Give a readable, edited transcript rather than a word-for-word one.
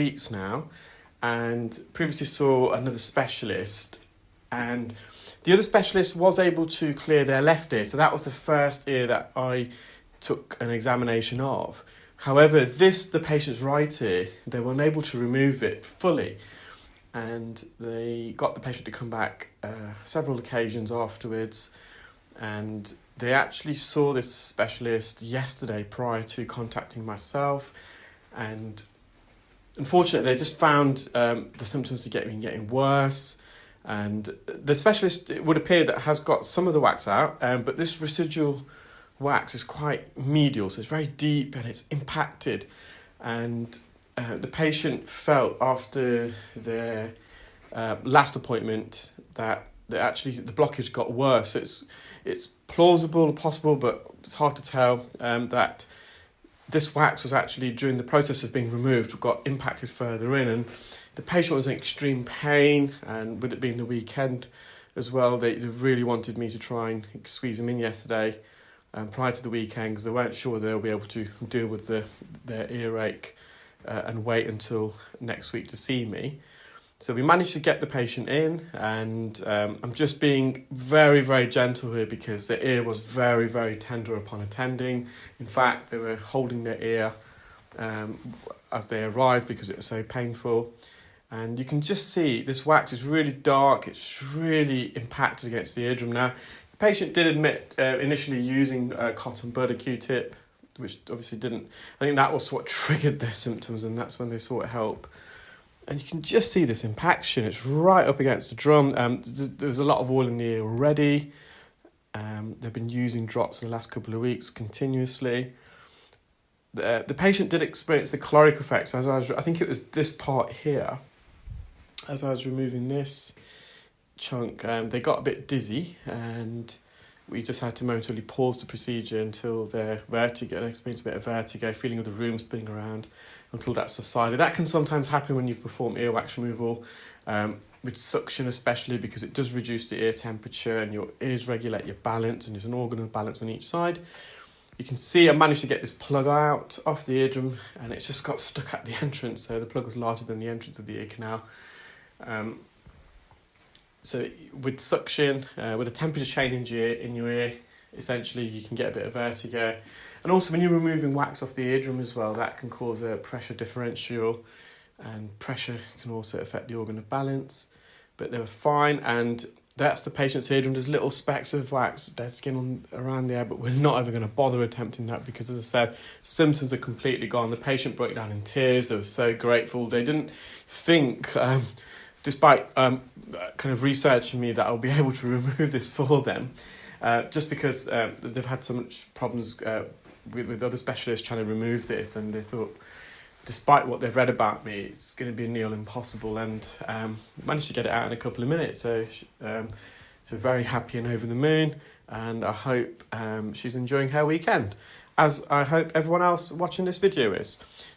weeks now, and previously saw another specialist, and the other specialist was able to clear their left ear, so that was the first ear that I took an examination of. However, the patient's right ear, they were unable to remove it fully, and they got the patient to come back several occasions afterwards, and they actually saw this specialist yesterday prior to contacting myself, and unfortunately they just found the symptoms are getting worse, and the specialist, it would appear, that has got some of the wax out, but this residual wax is quite medial, so it's very deep and it's impacted, and the patient felt after their last appointment that the blockage got worse. It's plausible, possible, but it's hard to tell that this wax was actually, during the process of being removed, got impacted further in, and the patient was in extreme pain, and with it being the weekend as well, they really wanted me to try and squeeze them in yesterday prior to the weekend, because they weren't sure they'll be able to deal with their earache and wait until next week to see me. So we managed to get the patient in, and I'm just being very, very gentle here because the ear was very, very tender upon attending. In fact, they were holding their ear as they arrived because it was so painful. And you can just see this wax is really dark, it's really impacted against the eardrum. Now, the patient did admit initially using a cotton bud, a Q-tip, which obviously didn't. I think that was what triggered their symptoms, and that's when they sought help. And you can just see this impaction. It's right up against the drum. There's a lot of oil in the ear already. They've been using drops in the last couple of weeks continuously. The patient did experience the caloric effects. I think it was this part here. As I was removing this chunk, they got a bit dizzy, and we just had to momentarily pause the procedure until their vertigo, they experienced a bit of vertigo, feeling of the room spinning around, until that subsided. That can sometimes happen when you perform earwax removal, with suction especially, because it does reduce the ear temperature and your ears regulate your balance, and there's an organ of balance on each side. You can see I managed to get this plug out off the eardrum, and it's just got stuck at the entrance, so the plug was larger than the entrance of the ear canal. So with suction, with a temperature change in your ear, essentially you can get a bit of vertigo. And also when you're removing wax off the eardrum as well, that can cause a pressure differential, and pressure can also affect the organ of balance. But they were fine, and that's the patient's eardrum. There's little specks of wax, dead skin around there, but we're not ever going to bother attempting that because, as I said, symptoms are completely gone. The patient broke down in tears. They were so grateful. They didn't think, despite kind of researching me, that I'll be able to remove this for them, just because they've had so much problems with other specialists trying to remove this, and they thought, despite what they've read about me, it's going to be near impossible, and managed to get it out in a couple of minutes. So very happy and over the moon, and I hope she's enjoying her weekend, as I hope everyone else watching this video is.